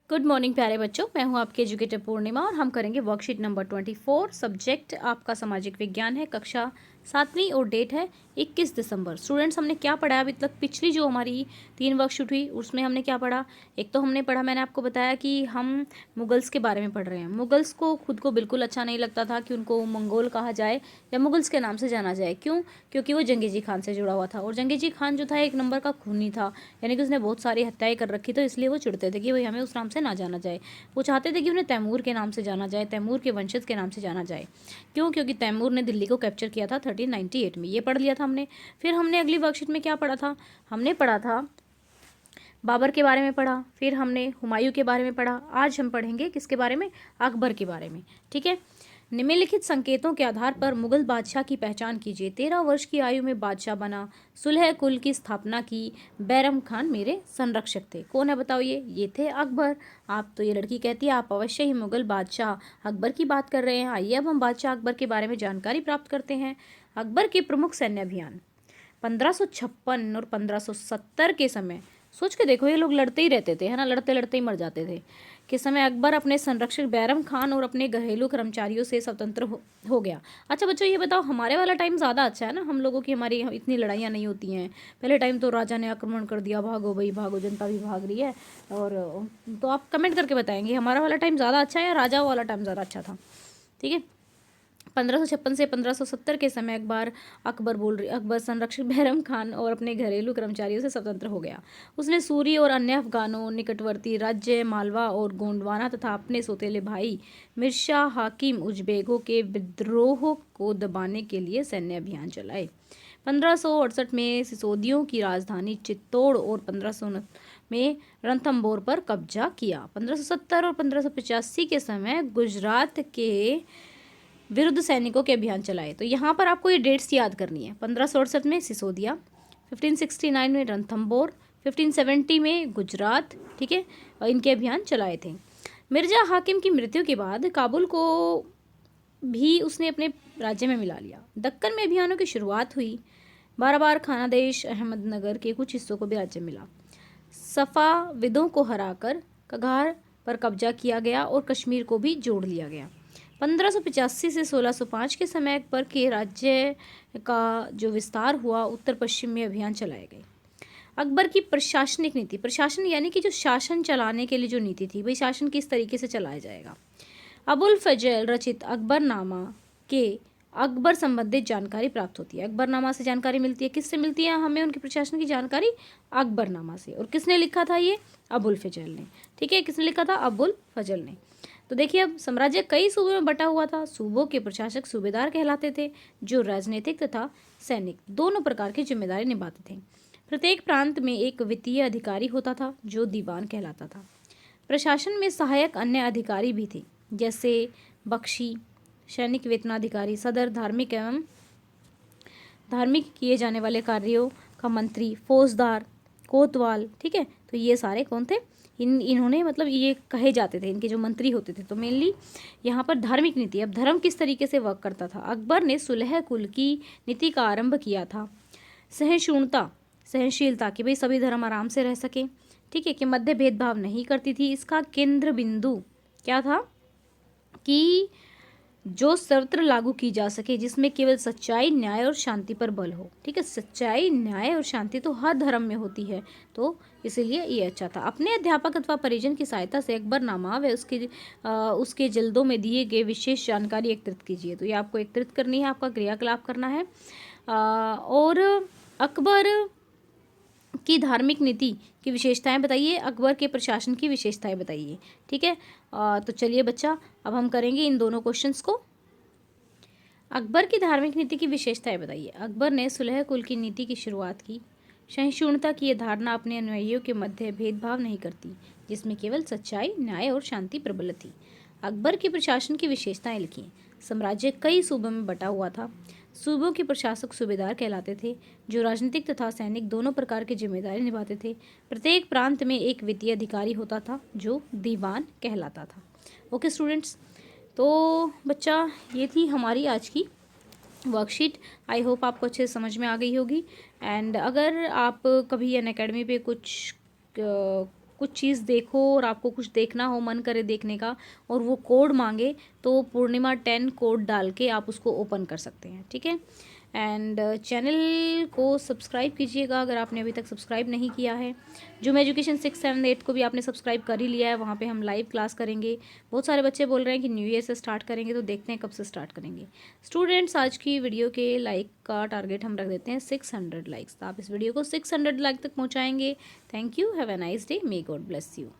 Good morning प्यारे बच्चों, मैं हूं आपके एजुकेटर पूर्णिमा और हम करेंगे वर्कशीट नंबर 24। सब्जेक्ट आपका सामाजिक विज्ञान है, कक्षा 7वीं और डेट है 21 दिसंबर। स्टूडेंट्स, हमने क्या पढ़ा है अभी तक? पिछली जो हमारी 3 वर्कशीट हुई उसमें हमने क्या पढ़ा? एक तो हमने पढ़ा, मैंने आपको बताया कि हम मुगल्स के बारे में पढ़ रहे हैं। मुगल्स को खुद को बिल्कुल अच्छा नहीं लगता था कि उनको मंगोल कहा जाए या मुगल्स के नाम से जाना जाए। क्यों? क्योंकि वो जंगेजी खान से जुड़ा हुआ था और जंगेजी खान जो था एक नंबर का खूनी था, यानी कि उसने बहुत सारी हत्याएं कर रखी, तो इसलिए वो चिढ़ते थे कि भाई हमें उस नाम से ना जाना जाए। वो चाहते थे कि उन्हें तैमूर के नाम से जाना जाए, तैमूर के वंशज के नाम से जाना जाए। क्यों? क्योंकि तैमूर ने दिल्ली को कैप्चर किया था 1398 में। ये पढ़ लिया था हमने। फिर हमने अगली वर्कशीट में क्या पढ़ा था? हमने पढ़ा था बाबर के बारे में पढ़ा, फिर हमने हुमायूं के बारे में पढ़ा। आज हम पढ़ेंगे किसके बारे में? अकबर के बारे में। ठीक है। निम्नलिखित संकेतों के आधार पर मुगल बादशाह की पहचान कीजिए। 13 वर्ष की आयु में बादशाह बना, सुलह कुल की स्थापना की, बैरम खान मेरे संरक्षक थे। कौन है बताओ? ये थे अकबर। आप तो ये लड़की कहती है आप अवश्य ही मुगल बादशाह अकबर की बात कर रहे हैं। आइए अब हम बादशाह अकबर के बारे में जानकारी प्राप्त करते हैं। अकबर के प्रमुख सैन्य अभियान 1556 और 1570 के समय, सोच के देखो, ये लोग लड़ते ही रहते थे, है ना, लड़ते लड़ते ही मर जाते थे। के समय अकबर अपने संरक्षक बैरम खान और अपने घरेलू कर्मचारियों से स्वतंत्र हो गया। अच्छा बच्चों, ये बताओ, हमारे वाला टाइम ज़्यादा अच्छा है ना हम लोगों की? हमारी इतनी लड़ाइयाँ नहीं होती हैं। पहले टाइम तो राजा ने आक्रमण कर दिया, भागो भाई भागो, जनता भी भाग रही है। और तो आप कमेंट करके बताएंगे हमारा वाला टाइम ज़्यादा अच्छा है या राजा वाला टाइम ज़्यादा अच्छा था? ठीक है। 1556 से 1570 के समय अकबर संरक्षक बैरम खान और अपने घरेलू कर्मचारियों से स्वतंत्र हो गया। उसने सूरी और अन्य अफगानों, निकटवर्ती राज्य मालवा और गोंडवाना तथा अपने सौतेले भाई मिर्शा हाकिम उजबेगों के विद्रोह को दबाने के लिए सैन्य अभियान चलाए। 1568 में सिसोदियों की राजधानी चित्तौड़ और 1509 में रणथंभौर पर कब्जा किया। 1570 और 1585 के समय गुजरात के विरुद्ध सैनिकों के अभियान चलाए। तो यहाँ पर आपको ये डेट्स याद करनी है। 1567 में सिसोदिया, 1569 में रणथंभौर, 1570 में गुजरात। ठीक है, और इनके अभियान चलाए थे। मिर्जा हाकिम की मृत्यु के बाद काबुल को भी उसने अपने राज्य में मिला लिया। दक्कन में अभियानों की शुरुआत हुई। बार खानादेश, अहमदनगर के कुछ हिस्सों को भी राज्य मिला। सफ़ाविदों को हराकर कगार पर कब्जा किया गया और कश्मीर को भी जोड़ लिया गया। 1585 से 1605 के समय अकबर के राज्य का जो विस्तार हुआ, उत्तर पश्चिम में अभियान चलाए गए। अकबर की प्रशासनिक नीति, प्रशासन यानी कि जो शासन चलाने के लिए जो नीति थी, भाई शासन किस तरीके से चलाया जाएगा। अबुल फजल रचित अकबरनामा के अकबर संबंधित जानकारी प्राप्त होती है। अकबरनामा से जानकारी मिलती है। किससे मिलती है हमें उनके प्रशासन की जानकारी? अकबरनामा से। और किसने लिखा था ये? अबुल फजल ने। ठीक है, किसने लिखा था? अबुल फजल ने। तो देखिए, अब साम्राज्य कई सूबों में बटा हुआ था। सूबों के प्रशासक सूबेदार कहलाते थे, जो राजनीतिक तथा सैनिक दोनों प्रकार की जिम्मेदारी निभाते थे। प्रत्येक प्रांत में एक वित्तीय अधिकारी होता था, जो दीवान कहलाता था। प्रशासन में सहायक अन्य अधिकारी भी थे, जैसे बख्शी, सैनिक वेतनाधिकारी, सदर, धार्मिक किए जाने वाले कार्यों का मंत्री, फौजदार, कोतवाल। ठीक है, तो ये सारे कौन थे? इन्होंने मतलब ये कहे जाते थे, इनके जो मंत्री होते थे। तो मेनली यहाँ पर धार्मिक नीति, अब धर्म किस तरीके से वर्क करता था? अकबर ने सुलह कुल की नीति का आरंभ किया था। सहिष्णुता, सहनशीलता, कि भाई सभी धर्म आराम से रह सके। ठीक है, कि मध्य भेदभाव नहीं करती थी। इसका केंद्र बिंदु क्या था? कि जो सर्वत्र लागू की जा सके, जिसमें केवल सच्चाई, न्याय और शांति पर बल हो। ठीक है, सच्चाई, न्याय और शांति तो हर धर्म में होती है, तो इसीलिए ये अच्छा था। अपने अध्यापक अथवा परिजन की सहायता से अकबरनामा व उसके जल्दों में दिए गए विशेष जानकारी एकत्रित कीजिए। तो ये आपको एकत्रित करनी है, आपका क्रियाकलाप करना है। और अकबर की धार्मिक नीति की विशेषताएं बताइए, अकबर के प्रशासन की विशेषताएं बताइए। ठीक है, तो चलिए बच्चा, अब हम करेंगे इन दोनों क्वेश्चंस को। अकबर की धार्मिक नीति की विशेषताएं बताइए। अकबर ने सुलह कुल की नीति की शुरुआत की। सहिष्णुता की यह धारणा अपने अनुयायियों के मध्य भेदभाव नहीं करती, जिसमें केवल सच्चाई, न्याय और शांति प्रबल थी। अकबर के प्रशासन की विशेषताएं लिखिए। साम्राज्य कई सूबों में बटा हुआ था। सूबों के प्रशासक सूबेदार कहलाते थे, जो राजनीतिक तथा सैनिक दोनों प्रकार की जिम्मेदारी निभाते थे। प्रत्येक प्रांत में एक वित्तीय अधिकारी होता था, जो दीवान कहलाता था। ओके स्टूडेंट्स, तो बच्चा ये थी हमारी आज की वर्कशीट। आई होप आपको अच्छे से समझ में आ गई होगी। एंड अगर आप कभी अनअकैडमी पे कुछ कुछ चीज़ देखो और आपको कुछ देखना हो, मन करे देखने का, और वो कोड मांगे, तो पूर्णिमा 10 कोड डाल के आप उसको ओपन कर सकते हैं, ठीक है। एंड चैनल को सब्सक्राइब कीजिएगा अगर आपने अभी तक सब्सक्राइब नहीं किया है। जूम एजुकेशन 6, 7, 8 को भी आपने सब्सक्राइब कर ही लिया है, वहाँ पे हम लाइव क्लास करेंगे। बहुत सारे बच्चे बोल रहे हैं कि न्यू ईयर से स्टार्ट करेंगे, तो देखते हैं कब से स्टार्ट करेंगे। स्टूडेंट्स, आज की वीडियो के लाइक का टारगेट हम रख देते हैं 600 लाइक्स। तो आप इस वीडियो को 600 लाइक तक पहुँचाएंगे। Thank you, have a nice day, may God bless you.